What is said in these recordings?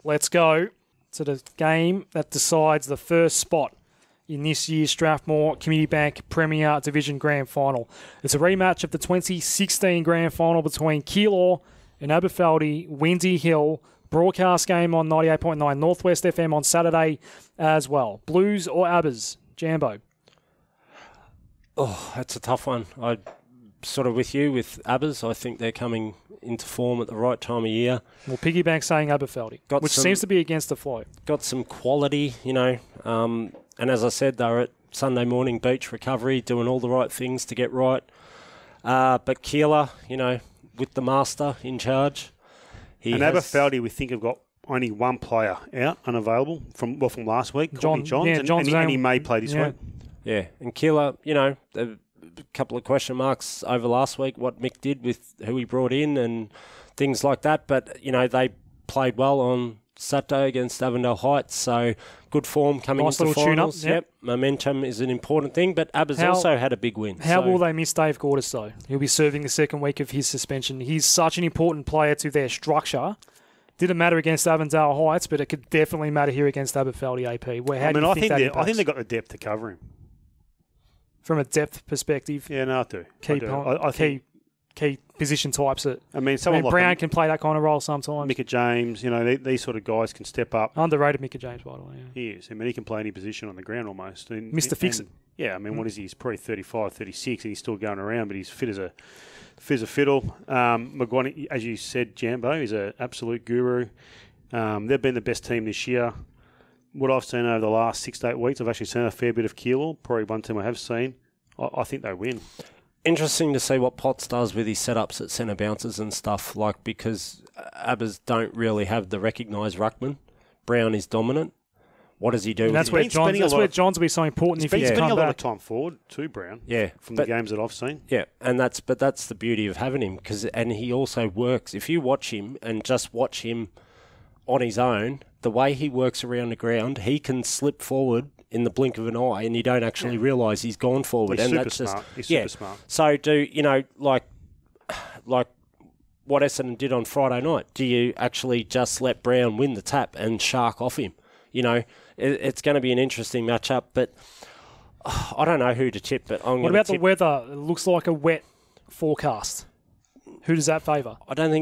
let's go to the game that decides the first spot in this year's Strathmore Community Bank Premier Division Grand Final. It's a rematch of the 2016 Grand Final between Keilor and Aberfeldie, Windy Hill. Broadcast game on 98.9 Northwest FM on Saturday as well. Blues or Abbers? Jambo. Oh, that's a tough one. I'm sort of with you with Abbers. I think they're coming into form at the right time of year. Well, Piggybank saying Aberfeldie, which seems to be against the flow. Got some quality, and as I said, they were at Sunday morning beach recovery, doing all the right things to get right. But Keilor, with the master in charge. Aberfeldie, we think, have got only one player out, unavailable, from last week, Johns, and he may play this week. Yeah, and Keilor, a couple of question marks over last week, what Mick did with who he brought in and things like that. But, they played well on Saturday against Avondale Heights, so good form coming into the finals. Yep. Momentum is an important thing, but Abbas also had a big win. How will they miss Dave Gordis, though? He'll be serving the second week of his suspension. He's such an important player to their structure. Didn't matter against Avondale Heights, but it could definitely matter here against Aberfeldie AP. I think they've got the depth to cover him. From a depth perspective. Yeah, no, I do. Key position types that. Someone like Brown can play that kind of role sometimes. Micah James, these sort of guys can step up. Underrated Micah James, by the way. Yeah. He is. he can play any position on the ground almost. Mr. Fix-It. Yeah, what is he? He's probably 35, 36, and he's still going around, but he's fit as a fiddle. McGuane, as you said, Jambo, is an absolute guru. They've been the best team this year. What I've seen over the last 6 to 8 weeks, I've actually seen a fair bit of Keilor, probably one team I have seen. I think they win. Interesting to see what Potts does with his setups at centre bounces and stuff, because Abbas don't really have the recognised ruckman. Brown is dominant. What does he do? And that's where Johns will be so important if he's spending a lot of time forward too, Brown. Yeah, from the games that I've seen. Yeah, that's the beauty of having him, and he also works. If you watch him and just watch him on his own, the way he works around the ground, he can slip forward in the blink of an eye, and you don't actually realise he's gone forward. He's and super smart. He's super smart. So like what Essendon did on Friday night, do you actually just let Brown win the tap and shark off him? It's going to be an interesting matchup, but I don't know who to tip. But what about the weather? It looks like a wet forecast. Who does that favour? I don't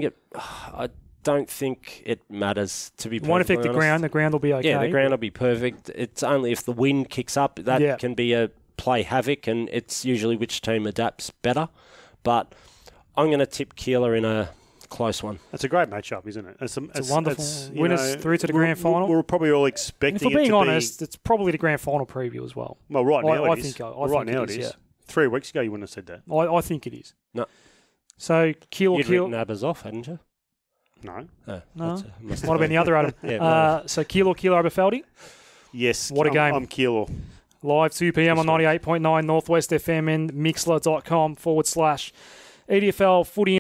think it matters, to be perfectly honest. Won't affect the ground. The ground will be okay. Yeah, the ground will be perfect. It's only if the wind kicks up that can be a play havoc, and it's usually which team adapts better. But I'm going to tip Keilor in a close one. It's a great matchup, isn't it? It's a wonderful winners through to the grand final. We're probably all expecting it to be... If we're being honest, it's probably the grand final preview as well. Well, right now it is. Right now it is. Yeah. 3 weeks ago you wouldn't have said that. I think it is. No. So Keilor... You'd written Abbas off, hadn't you? No. No. Might have been the other Adam. So Keilor Aberfeldie? Yes. What a game. I'm Keilor. Live 2 p.m. on 98.9 Northwest FM and Mixler.com/EDFL Footy.